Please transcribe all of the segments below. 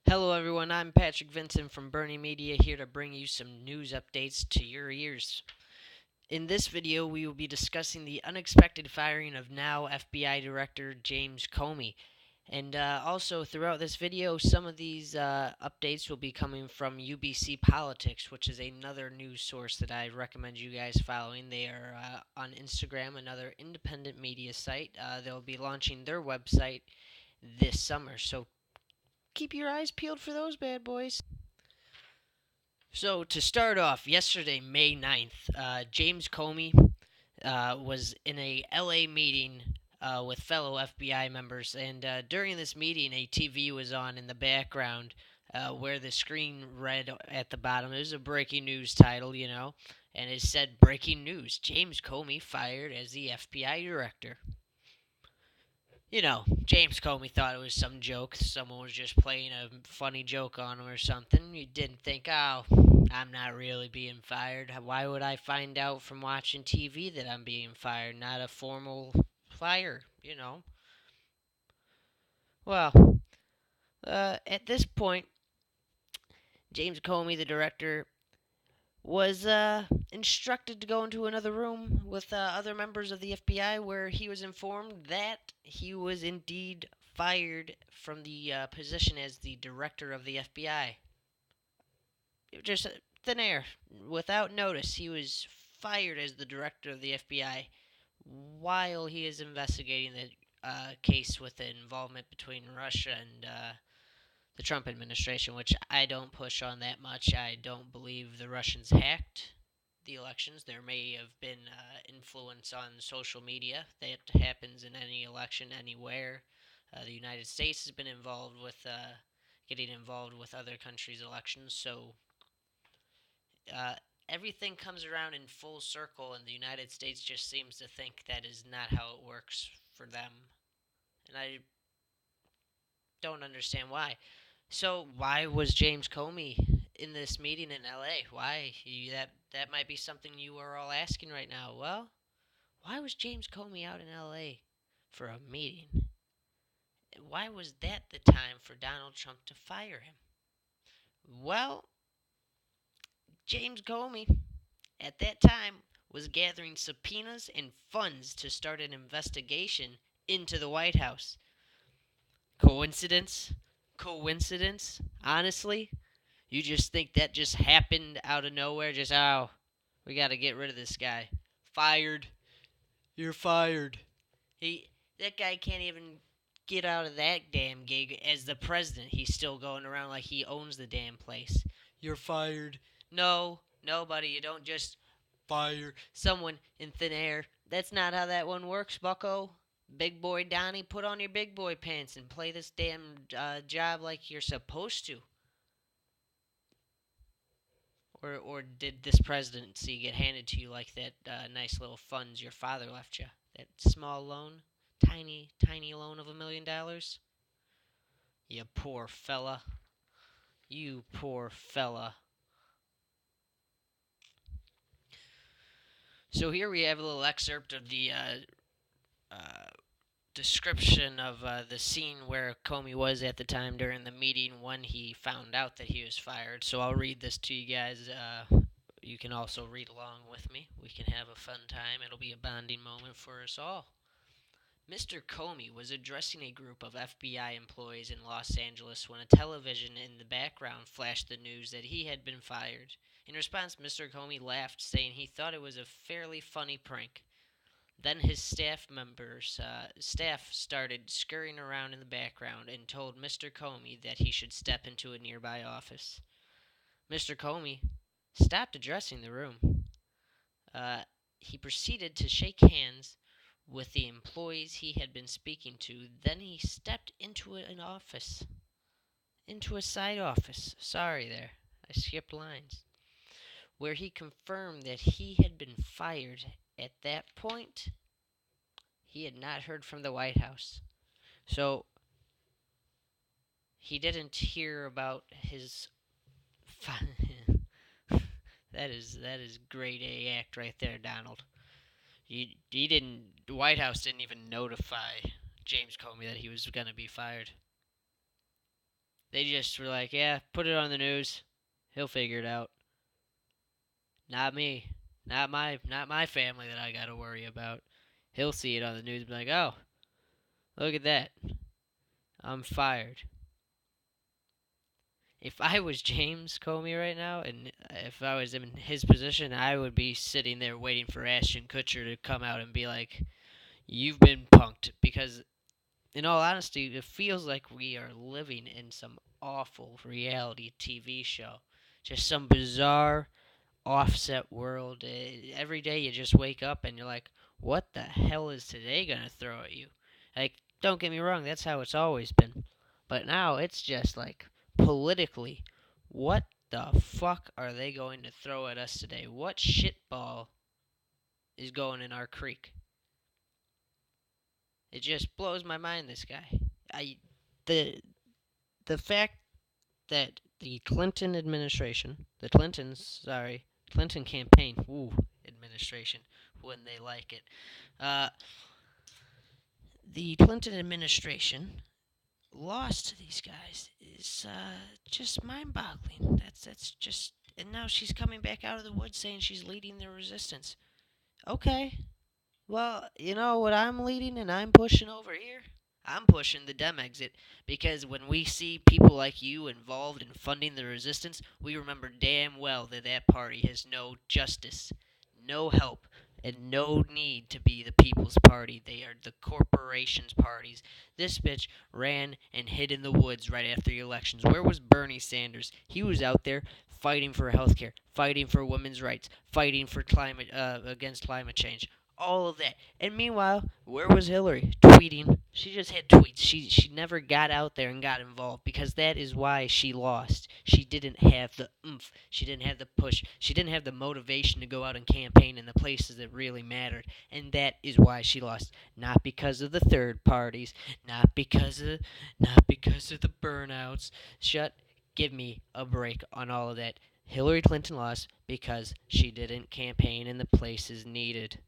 Hello, everyone. I'm Patrick Vincent from Bernie Media here to bring you some news updates to your ears. In this video, we will be discussing the unexpected firing of now FBI Director James Comey. And also, throughout this video, some of these updates will be coming from UBC Politics, which is another news source that I recommend you guys following. They are on Instagram, another independent media site. They'll be launching their website this summer, so keep your eyes peeled for those bad boys. So, to start off, yesterday, May 9th, James Comey was in a LA meeting with fellow FBI members, and during this meeting, a TV was on in the background where the screen read at the bottom. It was a breaking news title, and it said Breaking News: James Comey fired as the FBI director. James Comey thought it was some joke. Someone was just playing a funny joke on him or something. He didn't think, oh, I'm not really being fired. Why would I find out from watching TV that I'm being fired? Not a formal fire. Well, at this point, James Comey, the director, was instructed to go into another room with other members of the FBI where he was informed that he was indeed fired from the position as the director of the FBI. Just thin air, without notice, he was fired as the director of the FBI while he is investigating the case with the involvement between Russia and the Trump administration, which I don't push on that much. I don't believe the Russians hacked the elections. There may have been influence on social media. That happens in any election anywhere. The United States has been involved with getting involved with other countries' elections, so uh, everything comes around in full circle, and the United States just seems to think that is not how it works for them. And I don't understand why. So why was James Comey in this meeting in L.A.? Why? That might be something you are all asking right now. Well, why was James Comey out in L.A. for a meeting? Why was that the time for Donald Trump to fire him? Well, James Comey at that time was gathering subpoenas and funds to start an investigation into the White House. Coincidence? Coincidence? Honestly, you just think that just happened out of nowhere? Just, oh, we got to get rid of this guy. Fired. You're fired. That guy can't even get out of that damn gig as the president. He's still going around like he owns the damn place. You're fired. No, nobody. You don't just fire someone in thin air. That's not how that one works, bucko. Big boy Donnie, put on your big boy pants and play this damn job like you're supposed to. Or did this presidency get handed to you like that nice little funds your father left you? That small loan? Tiny loan of $1 million? You poor fella. You poor fella. So here we have a little excerpt of the uh, description of the scene where Comey was at the time during the meeting when he found out that he was fired. So I'll read this to you guys. You can also read along with me. We can have a fun time. It'll be a bonding moment for us all. Mr. Comey was addressing a group of FBI employees in Los Angeles when a television in the background flashed the news that he had been fired. In response, Mr. Comey laughed, saying he thought it was a fairly funny prank. Then his staff started scurrying around in the background and told Mr. Comey that he should step into a nearby office. Mr. Comey stopped addressing the room. He proceeded to shake hands with the employees he had been speaking to. Then he stepped into an office, into a side office. Sorry there, I skipped lines. Where he confirmed that he had been fired. At that point, he had not heard from the White House. So he didn't hear about his that is grade A act right there, Donald. He didn't. The White House didn't even notify James Comey that he was going to be fired. They just were like, yeah, put it on the news. He'll figure it out. Not me. Not my family that I gotta worry about. He'll see it on the news and be like, oh, look at that. I'm fired. If I was James Comey right now, and if I was in his position, I would be sitting there waiting for Ashton Kutcher to come out and be like, you've been punked. Because, in all honesty, it feels like we are living in some awful reality TV show. Just some bizarre offset world. Every day you just wake up and you're like, what the hell is today going to throw at you? Like, don't get me wrong, that's how it's always been. But now it's just like, politically, what the fuck are they going to throw at us today? What shitball is going in our creek? It just blows my mind, this guy. I the the fact that the Clinton administration, the Clintons, sorry, Clinton campaign, administration, when they like it. Uh, the Clinton administration lost to these guys is just mind-boggling. That's just, and now she's coming back out of the woods saying she's leading the resistance. Okay, well, you know what I'm leading and I'm pushing over here? I'm pushing the Dem exit because when we see people like you involved in funding the resistance, we remember damn well that that party has no justice, no help, and no need to be the people's party. They are the corporations' parties. This bitch ran and hid in the woods right after the elections. Where was Bernie Sanders? He was out there fighting for healthcare, fighting for women's rights, fighting for climate against climate change, all of that. And meanwhile, where was Hillary? Tweeting. She just had tweets. She never got out there and got involved because that is why she lost. She didn't have the oomph. She didn't have the push. She didn't have the motivation to go out and campaign in the places that really mattered. And that is why she lost. Not because of the third parties, not because of the burnouts. Give me a break on all of that. Hillary Clinton lost because she didn't campaign in the places needed.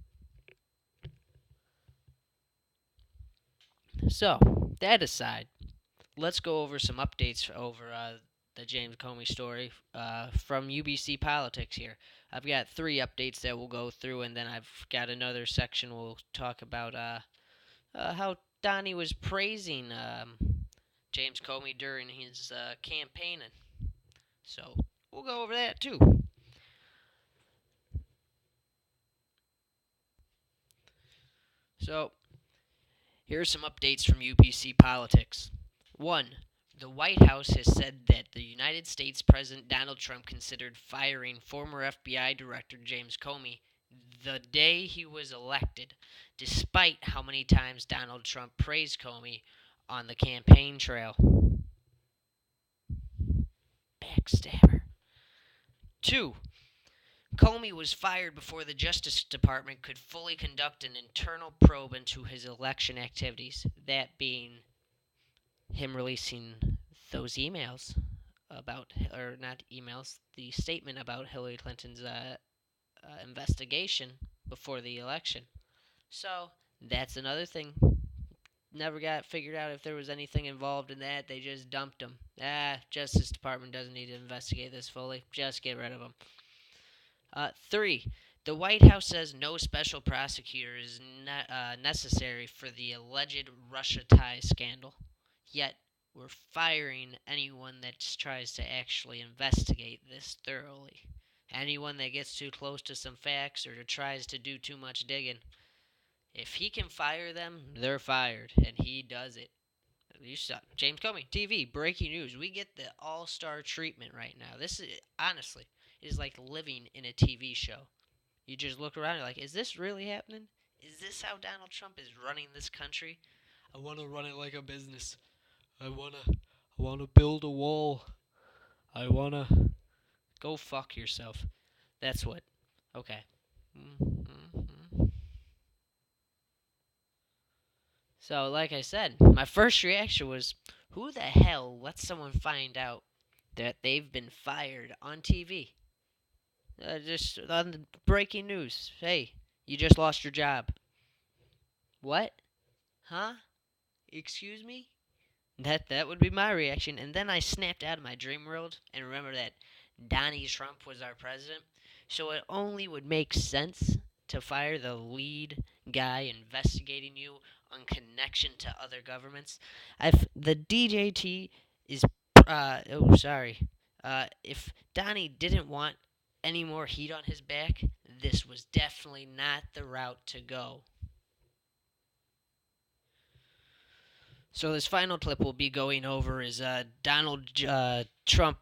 So, that aside, let's go over some updates over the James Comey story from UBC Politics here. I've got three updates that we'll go through, and then I've got another section we'll talk about how Donnie was praising James Comey during his campaigning. So, we'll go over that too. So, here are some updates from UBC Politics. 1. The White House has said that the United States President Donald Trump considered firing former FBI Director James Comey the day he was elected, despite how many times Donald Trump praised Comey on the campaign trail. Backstabber. 2. Comey was fired before the Justice Department could fully conduct an internal probe into his election activities, that being him releasing those emails about, or not emails, the statement about Hillary Clinton's investigation before the election. So that's another thing. Never got figured out if there was anything involved in that. They just dumped him. Justice Department doesn't need to investigate this fully. Just get rid of him. 3. The White House says no special prosecutor is necessary for the alleged Russia ties scandal. Yet, we're firing anyone that tries to actually investigate this thoroughly. Anyone that gets too close to some facts or tries to do too much digging. If he can fire them, they're fired, and he does it. You saw James Comey, TV, breaking news. We get the all-star treatment right now. This is, honestly, is like living in a TV show. You just look around and you're like, is this really happening? Is this how Donald Trump is running this country? I want to run it like a business. I wanna build a wall. I wanna go fuck yourself. That's what. Okay. Mm-hmm. So, like I said, my first reaction was, who the hell lets someone find out that they've been fired on TV? Just on the breaking news. Hey, you just lost your job. What? Huh? Excuse me? That would be my reaction. And then I snapped out of my dream world and remember that Donnie Trump was our president. So it only would make sense to fire the lead guy investigating you on connection to other governments. If the DJT is, sorry, if Donnie didn't want any more heat on his back, this was definitely not the route to go. So this final clip we'll be going over is Donald Trump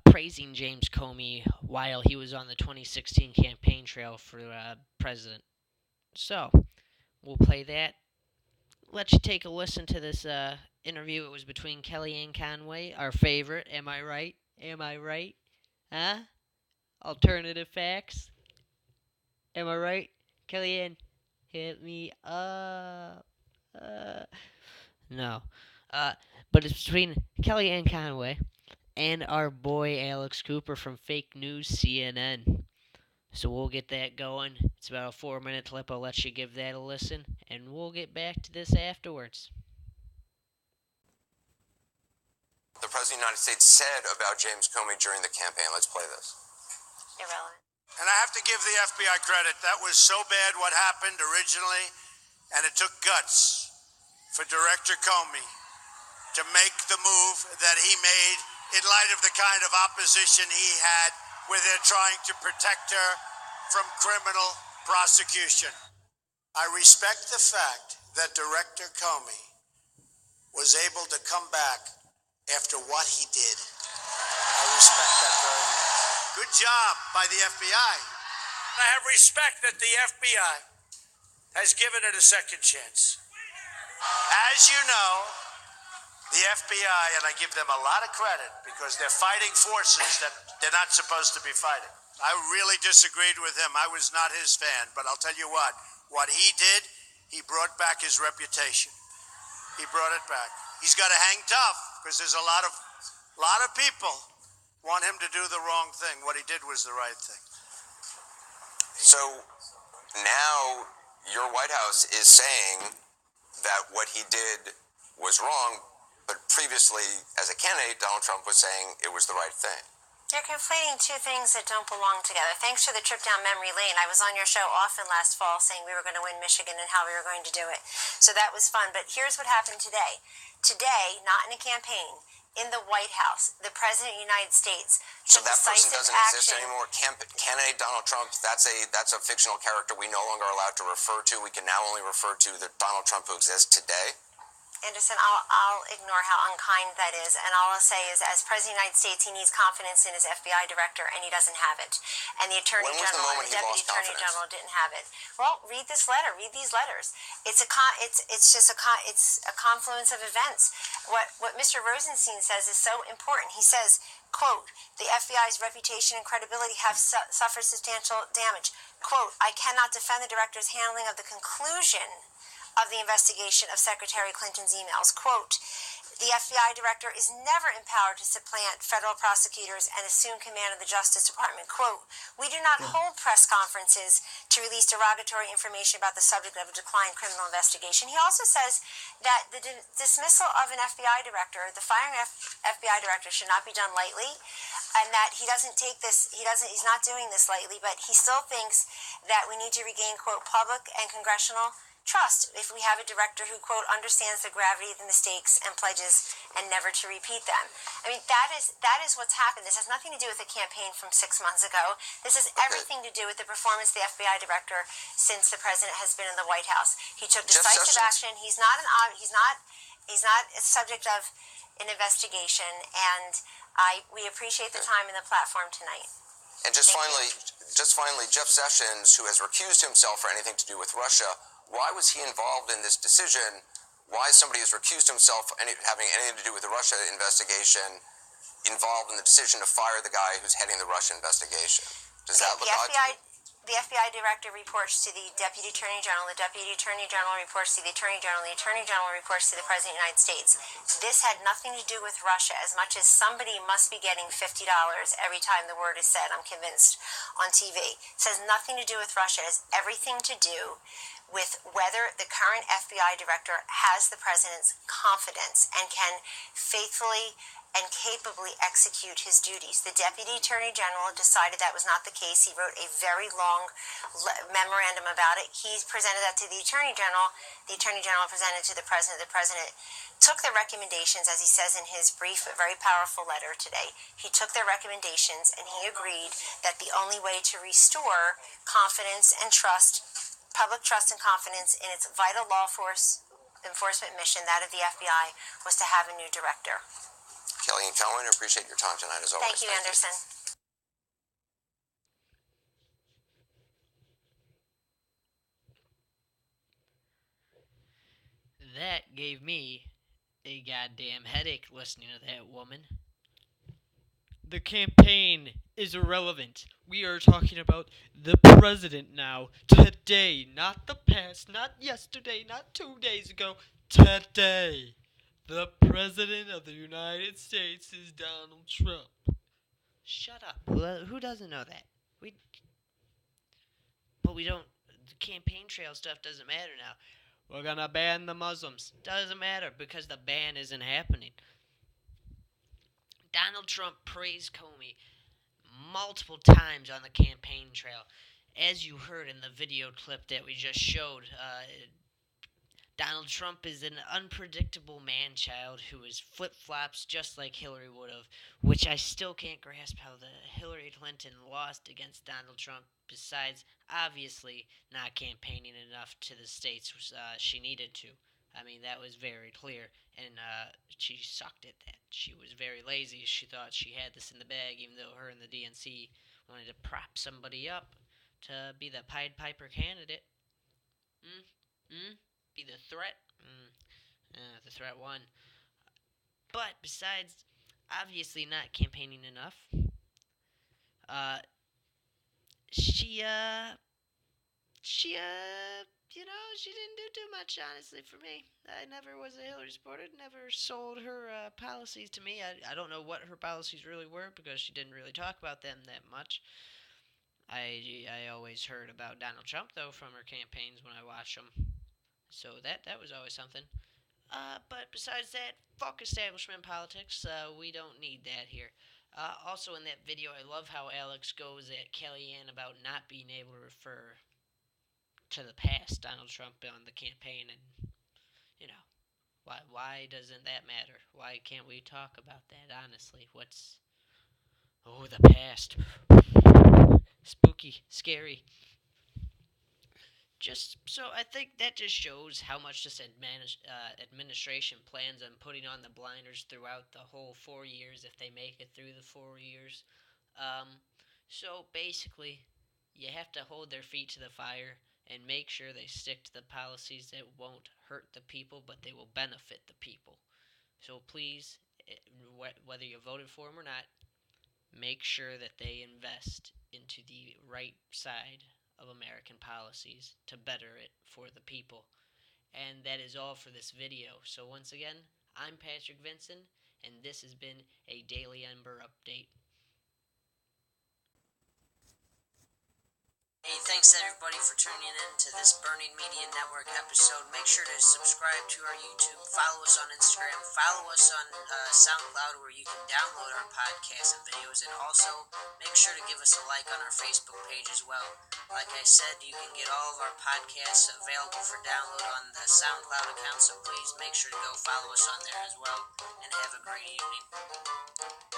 praising James Comey while he was on the 2016 campaign trail for president. So we'll play that. Let you take a listen to this interview. It was between Kellyanne Conway, our favorite. Am I right? Am I right? Huh? Alternative facts. Am I right? Kellyanne, hit me up. Uh, no. Uh, but it's between Kellyanne Conway and our boy Alex Cooper from Fake News CNN. So we'll get that going. It's about a 4-minute clip. I'll let you give that a listen, and we'll get back to this afterwards. The President of the United States said about James Comey during the campaign. Let's play this. Irrelevant. And I have to give the FBI credit. That was so bad what happened originally, and it took guts for Director Comey to make the move that he made in light of the kind of opposition he had where they're trying to protect her from criminal prosecution. I respect the fact that Director Comey was able to come back after what he did. I respect that very much. Good job by the FBI. I have respect that the FBI has given it a second chance. As you know, the FBI, and I give them a lot of credit because they're fighting forces that they're not supposed to be fighting. I really disagreed with him. I was not his fan, but I'll tell you what he did, he brought back his reputation. He brought it back. He's got to hang tough because there's a lot of people want him to do the wrong thing. What he did was the right thing. So now your White House is saying that what he did was wrong, but previously, as a candidate, Donald Trump was saying it was the right thing. You're conflating two things that don't belong together. Thanks for the trip down memory lane. I was on your show often last fall saying we were going to win Michigan and how we were going to do it. So that was fun. But here's what happened today. Today, not in a campaign, in the White House, the President of the United States So took that person decisive doesn't exist action. anymore. Candidate Donald Trump, that's a fictional character we no longer are allowed to refer to. We can now only refer to the Donald Trump who exists today. Anderson, I'll ignore how unkind that is, and all I'll say is, as President of the United States, he needs confidence in his FBI director, and he doesn't have it. And the Attorney General and the Deputy Attorney General didn't have it. Well, read this letter. Read these letters. It's a confluence of events. What Mr. Rosenstein says is so important. He says, quote, the FBI's reputation and credibility have suffered substantial damage. Quote, I cannot defend the director's handling of the conclusion of the investigation of Secretary Clinton's emails. Quote, the FBI director is never empowered to supplant federal prosecutors and assume command of the Justice Department. Quote, we do not hold press conferences to release derogatory information about the subject of a declined criminal investigation. He also says that the dismissal of an FBI director, the firing of FBI director, should not be done lightly, and that he doesn't take this, he's not doing this lightly, but he still thinks that we need to regain, quote, public and congressional trust if we have a director who, quote, understands the gravity of the mistakes and pledges and never to repeat them. I mean, that is what's happened. This has nothing to do with the campaign from 6 months ago. This has everything to do with the performance of the FBI director since the president has been in the White House. He took decisive action. He's not a subject of an investigation, and we appreciate the time and the platform tonight. And just finally, Jeff Sessions, who has recused himself for anything to do with Russia, why was he involved in this decision? Why somebody who's recused himself having anything to do with the Russia investigation involved in the decision to fire the guy who's heading the Russia investigation? Does that look odd to you? The FBI director reports to the Deputy Attorney General. The Deputy Attorney General reports to the Attorney General. The Attorney General reports to the President of the United States. This had nothing to do with Russia, as much as somebody must be getting $50 every time the word is said, I'm convinced, on TV. It has nothing to do with Russia. It has everything to do with whether the current FBI director has the president's confidence and can faithfully and capably execute his duties. The Deputy Attorney General decided that was not the case. He wrote a very long memorandum about it. He presented that to the Attorney General. The Attorney General presented it to the President. The President took their recommendations, as he says in his brief, very powerful letter today. He took their recommendations and he agreed that the only way to restore confidence and trust, public trust and confidence in its vital law enforcement mission, that of the FBI, was to have a new director. Kelly and Cohen, appreciate your time tonight as always. Thank you, Anderson. That gave me a goddamn headache listening to that woman. The campaign is irrelevant. We are talking about the president now. Today. Not the past. Not yesterday. Not 2 days ago. Today. The president of the United States is Donald Trump. Shut up. Who doesn't know that? But we don't. The campaign trail stuff doesn't matter now. We're gonna ban the Muslims. Doesn't matter because the ban isn't happening. Donald Trump praised Comey multiple times on the campaign trail. As you heard in the video clip that we just showed, Donald Trump is an unpredictable man-child who is flip-flops just like Hillary would have, which I still can't grasp how Hillary Clinton lost against Donald Trump, besides obviously not campaigning enough to the states she needed to. I mean, that was very clear, and she sucked at that. She was very lazy. She thought she had this in the bag, even though her and the DNC wanted to prop somebody up to be the Pied Piper candidate. Be the threat? The threat won. But besides obviously not campaigning enough, she didn't do too much, honestly, for me. I never was a Hillary supporter, never sold her policies to me. I don't know what her policies really were because she didn't really talk about them that much. I always heard about Donald Trump, though, from her campaigns when I watched them. So that was always something. But besides that, fuck establishment politics. We don't need that here. Also in that video, I love how Alex goes at Kellyanne about not being able to refer to the past Donald Trump on the campaign, and why doesn't that matter? Why can't we talk about that honestly? The past, spooky, scary. I think that just shows how much this administration plans on putting on the blinders throughout the whole 4 years if they make it through the 4 years. So basically, you have to hold their feet to the fire and make sure they stick to the policies that won't hurt the people, but they will benefit the people. So please, whether you voted for them or not, make sure that they invest into the right side of American policies to better it for the people. And that is all for this video. So once again, I'm Patrick Vincent, and this has been a Daily Ember update. Hey, thanks everybody for tuning in to this Burning Media Network episode. Make sure to subscribe to our YouTube, follow us on Instagram, follow us on SoundCloud where you can download our podcasts and videos, and also make sure to give us a like on our Facebook page as well. Like I said, you can get all of our podcasts available for download on the SoundCloud account, so please make sure to go follow us on there as well, and have a great evening.